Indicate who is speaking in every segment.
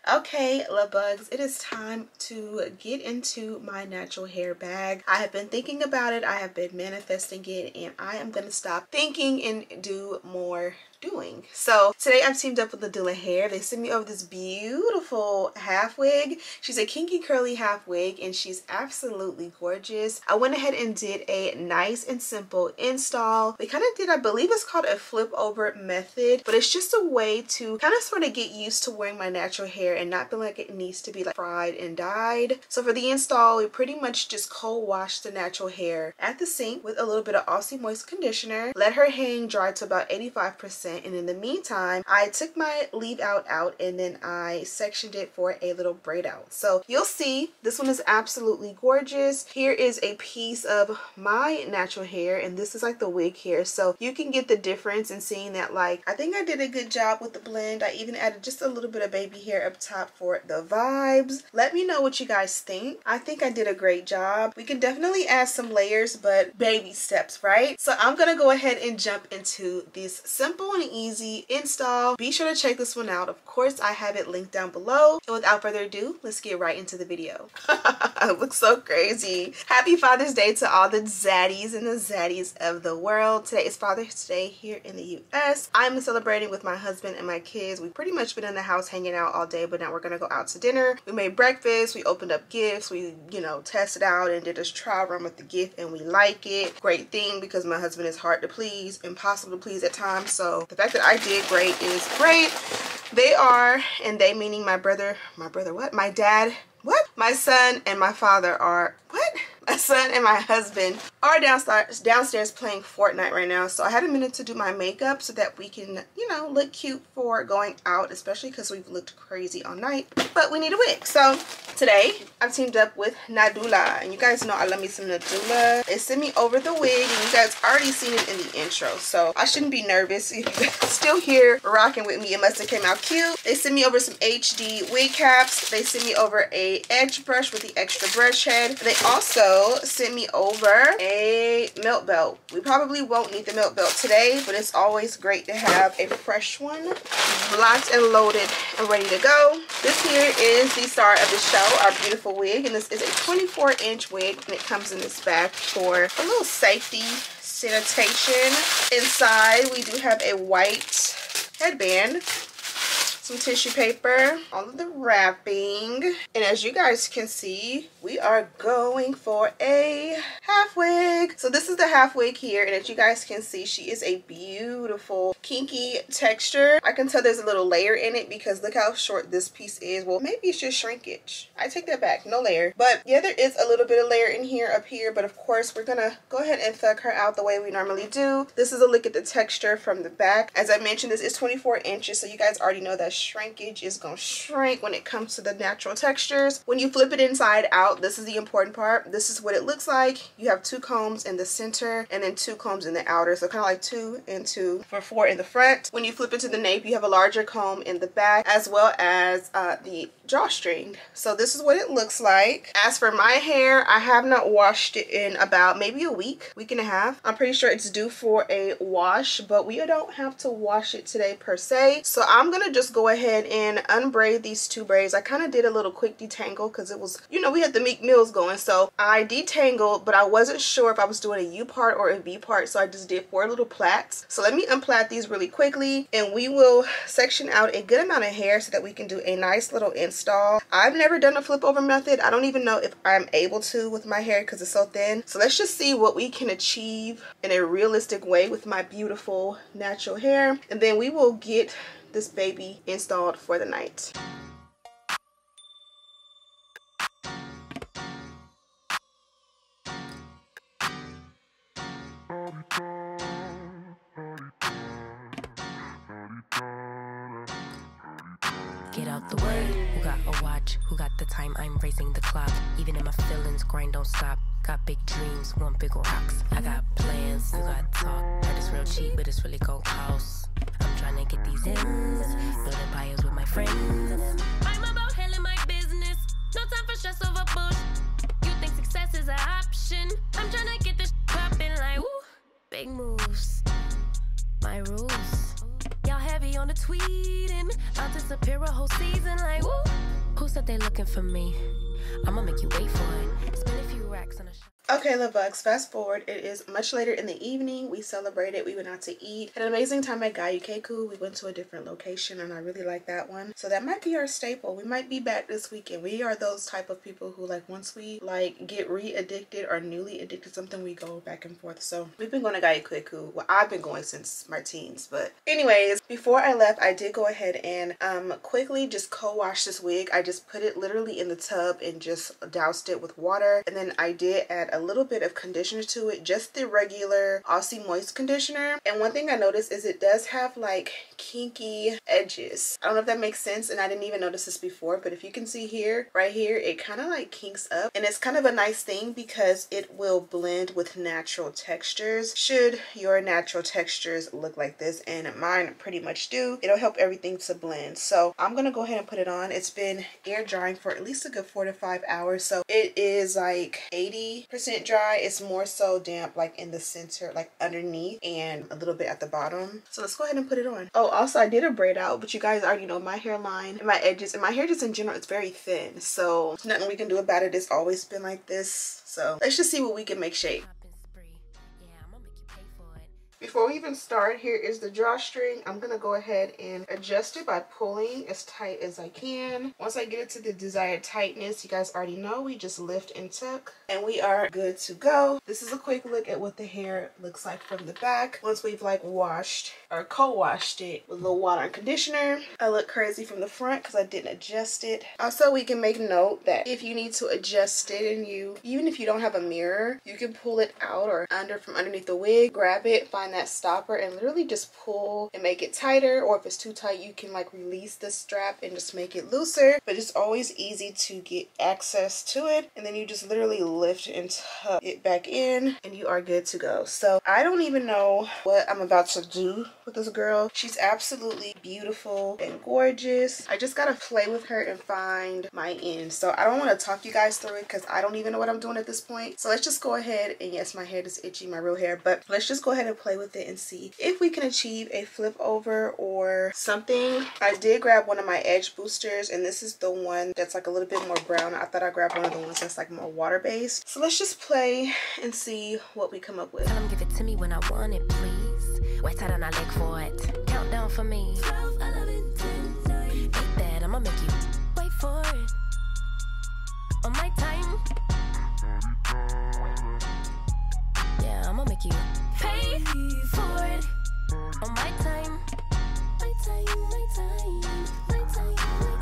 Speaker 1: Okay, love bugs, it is time to get into my natural hair bag. I have been thinking about it, I have been manifesting it, and I am going to stop thinking and do more doing. So today I've teamed up with Nadula hair. They sent me over this beautiful half wig. She's a kinky curly half wig and she's absolutely gorgeous. I went ahead and did a nice and simple install. We kind of did, I believe it's called a flip over method, but it's just a way to kind of sort of get used to wearing my natural hair and not feel like it needs to be like fried and dyed. So for the install, we pretty much just cold wash the natural hair at the sink with a little bit of Aussie Moist conditioner. Let her hang dry to about 85%. And in the meantime, I took my leave out and then I sectioned it for a little braid out. So you'll see this one is absolutely gorgeous. Here is a piece of my natural hair and this is like the wig hair. So you can get the difference in seeing that, like, I think I did a good job with the blend. I even added just a little bit of baby hair up top for the vibes. Let me know what you guys think. I think I did a great job. We can definitely add some layers, but baby steps, right? So I'm gonna go ahead and jump into this simple and easy install. Be sure to check this one out. Of course, I have it linked down below. And without further ado, let's get right into the video. It looks so crazy. Happy Father's Day to all the zaddies and the zaddies of the world. Today is Father's Day here in the US. I'm celebrating with my husband and my kids. We've pretty much been in the house hanging out all day, but now we're gonna go out to dinner. We made breakfast, we opened up gifts, we, you know, tested out and did this trial run with the gift and we like it. Great thing because my husband is hard to please, impossible to please at times. So the fact that I did great is great. They are, and they meaning my brother what? My dad, what? My son and my father are, what? My son and my husband are downstairs playing Fortnite right now. So I had a minute to do my makeup so that we can, you know, look cute for going out, especially because we've looked crazy all night. But we need a wig. So today I've teamed up with Nadula. And you guys know I love me some Nadula. They sent me over the wig and you guys already seen it in the intro. So I shouldn't be nervous. If you guys are still here rocking with me, it must have came out cute. They sent me over some HD wig caps. They sent me over a edge brush with the extra brush head. They also sent me over a melt belt. We probably won't need the melt belt today, but it's always great to have a fresh one locked and loaded and ready to go. This here is the star of the show, our beautiful wig, and this is a 24-inch wig and it comes in this bag for a little safety sanitation. Inside we do have a white headband, some tissue paper, all of the wrapping, and as you guys can see, we are going for a half wig. So this is the half wig here, and as you guys can see, she is a beautiful kinky texture. I can tell there's a little layer in it because look how short this piece is. Well, maybe it's just shrinkage. I take that back, no layer. But yeah, there is a little bit of layer in here, up here, but of course we're gonna go ahead and thug her out the way we normally do. This is a look at the texture from the back. As I mentioned, this is 24 inches, so you guys already know that shrinkage is gonna shrink when it comes to the natural textures. When you flip it inside out, this is the important part. This is what it looks like. You have 2 combs in the center and then 2 combs in the outer, so kind of like 2 and 2 for 4 in the front. When you flip into the nape, you have a larger comb in the back as well as the drawstring. So this is what it looks like. As for my hair, I have not washed it in about maybe a week and a half. I'm pretty sure it's due for a wash, but we don't have to wash it today per se. So I'm gonna just go ahead and unbraid these 2 braids. I kind of did a little quick detangle because it was, you know, we had the Meek Mills going, so I detangled, but I wasn't sure if I was doing a U part or a V part, so I just did 4 little plaits. So let me unplait these really quickly and we will section out a good amount of hair so that we can do a nice little install. I've never done a flip over method. I don't even know if I'm able to with my hair because it's so thin. So let's just see what we can achieve in a realistic way with my beautiful natural hair, and then we will get this baby installed for the night.
Speaker 2: Get out the way, who got a watch, who got the time, I'm raising the clock. Even in my feelings, grind don't stop. Got big dreams, want big rocks. I got plans, you got talk. Heard it's real cheap, but it's really gon' cost. I'm trying to get these ends, building empires with my friends. I'm about handling my business, no time for stress over bush. You think success is an option? I'm trying to get this poppin' like, woo, big moves. My rules, y'all heavy on the tweeting. I'll disappear a whole season like, woo. said they looking for me. I'ma make you wait for it. Spend a few racks on a
Speaker 1: Okay, love bugs, fast forward. It is much later in the evening. We celebrated. We went out to eat. Had an amazing time at Gayukeku. We went to a different location and I really like that one. So that might be our staple. We might be back this weekend. We are those type of people who, like, once we like get re-addicted or newly addicted to something, we go back and forth. So we've been going to Gayukeku. Well, I've been going since my teens. But anyways, before I left, I did go ahead and quickly just co-wash this wig. I just put it literally in the tub and just doused it with water. And then I did add a little bit of conditioner to it, just the regular Aussie Moist conditioner. And one thing I noticed is it does have like kinky edges. I don't know if that makes sense, and I didn't even notice this before, but if you can see here, right here, it kind of like kinks up, and it's kind of a nice thing because it will blend with natural textures. Should your natural textures look like this, and mine pretty much do, it'll help everything to blend. So I'm gonna go ahead and put it on. It's been air drying for at least a good 4 to 5 hours, so it is like 80% dry. It's more so damp like in the center, like underneath, and a little bit at the bottom. So let's go ahead and put it on. Oh, also I did a braid out, but you guys already know my hairline and my edges and my hair just in general, it's very thin, so there's nothing we can do about it. It's always been like this. So let's just see what we can make shape. Before we even start, here is the drawstring. I'm gonna go ahead and adjust it by pulling as tight as I can. Once I get it to the desired tightness, you guys already know, we just lift and tuck and we are good to go. This is a quick look at what the hair looks like from the back once we've like washed or co-washed it with a little water and conditioner. I look crazy from the front because I didn't adjust it. Also, we can make note that if you need to adjust it, and even if you don't have a mirror, you can pull it out or from underneath the wig, grab it, find that stopper, and literally just pull and make it tighter. Or if it's too tight, you can like release the strap and just make it looser. But it's always easy to get access to it, and then you just literally lift and tuck it back in and you are good to go. So I don't even know what I'm about to do with this girl. She's absolutely beautiful and gorgeous. I just gotta play with her and find my end. So I don't want to talk you guys through it because I don't even know what I'm doing at this point. So let's just go ahead, and yes, my hair is itchy, my real hair, but let's just go ahead and play with it and see if we can achieve a flip over or something. I did grab one of my edge boosters, and this is the one that's like a little bit more brown. I thought I grabbed one of the ones that's like more water based. So let's just play and see what we come up with.
Speaker 2: Tell 'em give it to me when I want it, please. Wait tight on my leg for it. Countdown for me. 12, 11, 10, 9. Ain't bad, I'ma make you wait for it. On my time. Yeah, I'ma make you pay for it. On my time. My time, my time, my time,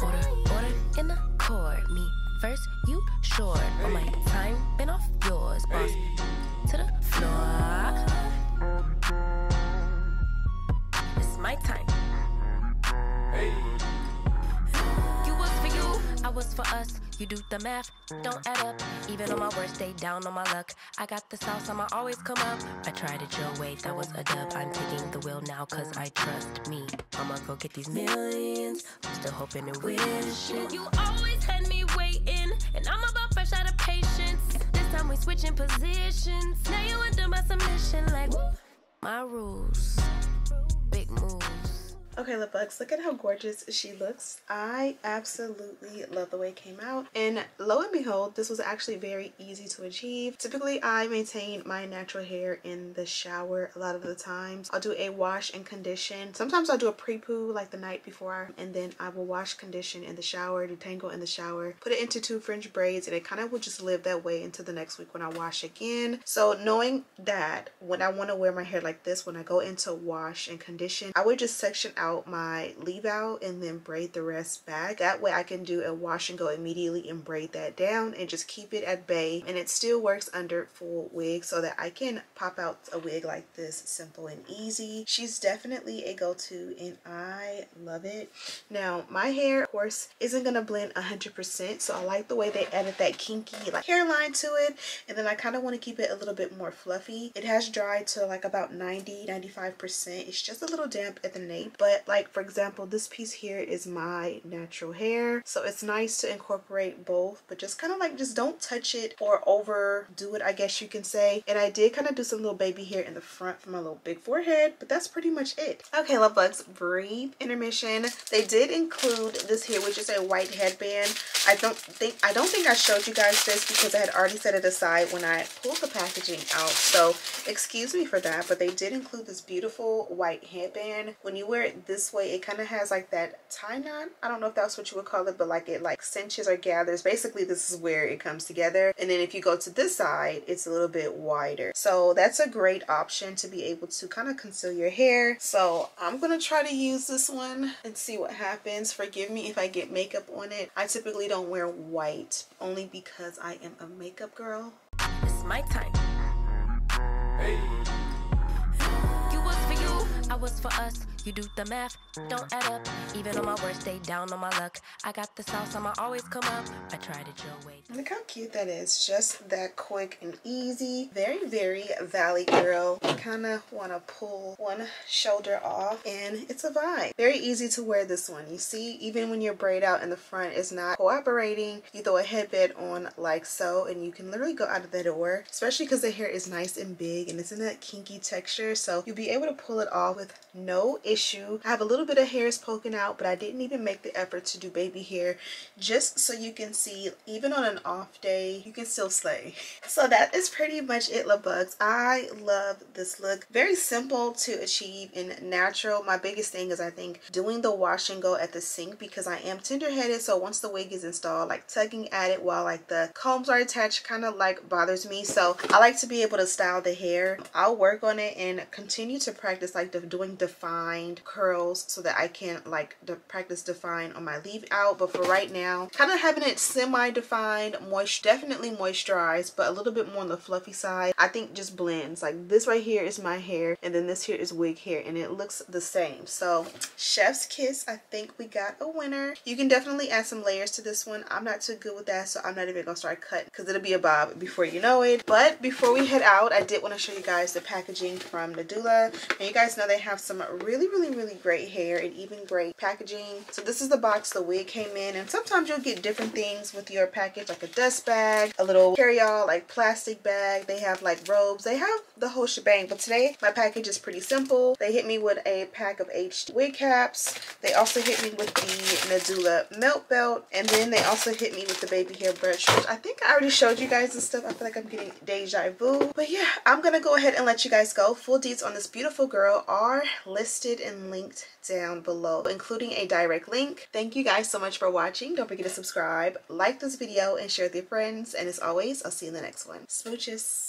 Speaker 2: my time. Order in the court. Me first, you short. On my time, been off yours, boss. To the floor. It's my time. You was for you, I was for us. You do the math, don't add up. Even on my worst day, down on my luck. I got the sauce, I'ma always come up. I tried it your way, that was a dub. I'm taking the wheel now, cause I trust me. I'ma go get these millions. I'm still hoping and wishing. You always had me waiting, and I'm about fresh out of patience. This time we switching positions. Now you under my submission, like my rules. Big moves.
Speaker 1: Okay, lip bugs, look at how gorgeous she looks. I absolutely love the way it came out, and lo and behold, this was actually very easy to achieve. Typically, I maintain my natural hair in the shower a lot of the times. I'll do a wash and condition. Sometimes I'll do a pre-poo like the night before, and then I will wash, condition in the shower, detangle in the shower, put it into 2 French braids, and it kind of will just live that way until the next week when I wash again. So knowing that when I want to wear my hair like this, when I go into wash and condition, I would just section out my leave out and then braid the rest back. That way I can do a wash and go immediately and braid that down and just keep it at bay, and it still works under full wig so that I can pop out a wig like this simple and easy. She's definitely a go-to and I love it. Now my hair of course isn't gonna blend 100%, so I like the way they added that kinky like hairline to it, and then I kind of want to keep it a little bit more fluffy. It has dried to like about 90-95%. It's just a little damp at the nape, but like for example, this piece here is my natural hair, so it's nice to incorporate both, but just kind of like just don't touch it or overdo it, I guess you can say. And I did kind of do some little baby hair in the front for my little big forehead, but that's pretty much it. Okay, love bugs, brief intermission. They did include this here, which is a white headband. I don't think I showed you guys this because I had already set it aside when I pulled the packaging out, so excuse me for that. But they did include this beautiful white headband. When you wear it this way, it kind of has like that tie knot. I don't know if that's what you would call it, but like it like cinches or gathers. Basically, this is where it comes together. And then if you go to this side, it's a little bit wider. So that's a great option to be able to kind of conceal your hair. So I'm gonna try to use this one and see what happens. Forgive me if I get makeup on it. I typically don't wear white only because I am a makeup girl.
Speaker 2: It's my time. Hey. You was for you, I was for us. You do the math, don't add up. Even on my worst day, down on my luck. I got the sauce, I'ma always come up. I tried it your way.
Speaker 1: Look how cute that is. Just that quick and easy. Very, very Valley girl. You kind of want to pull one shoulder off and it's a vibe. Very easy to wear this one. You see, even when your braid out in the front is not cooperating, you throw a headband on like so and you can literally go out of the door, especially because the hair is nice and big and it's in that kinky texture. So you'll be able to pull it off with no issue. I have a little bit of hairs poking out, but I didn't even make the effort to do baby hair, just so you can see even on an off day you can still slay. So that is pretty much it, love bugs. I love this look. Very simple to achieve and natural. My biggest thing is I think doing the wash and go at the sink, because I am tender-headed, so once the wig is installed, like tugging at it while like the combs are attached kind of like bothers me. So I like to be able to style the hair. I'll work on it and continue to practice like doing defined curls so that I can like practice define on my leave out. But for right now, kind of having it semi-defined, definitely moisturized, but a little bit more on the fluffy side. I think just blends. Like this right here is my hair and then this here is wig hair and it looks the same. So chef's kiss. I think we got a winner. You can definitely add some layers to this one. I'm not too good with that, so I'm not even gonna start cutting because it'll be a bob before you know it. But before we head out, I did want to show you guys the packaging from Nadula. And you guys know they have some really great hair and even great packaging. So this is the box the wig came in, and sometimes you'll get different things with your package, like a dust bag, a little carry-all like plastic bag. They have like robes, they have the whole shebang. But today my package is pretty simple. They hit me with a pack of H wig caps. They also hit me with the Nadula melt belt, and then they also hit me with the baby hair brush, which I think I already showed you guys this stuff. I feel like I'm getting deja vu. But yeah, I'm gonna go ahead and let you guys go. Full deets on this beautiful girl are listed and linked down below, including a direct link. Thank you guys so much for watching. Don't forget to subscribe, like this video, and share with your friends. And as always, I'll see you in the next one. Smooches.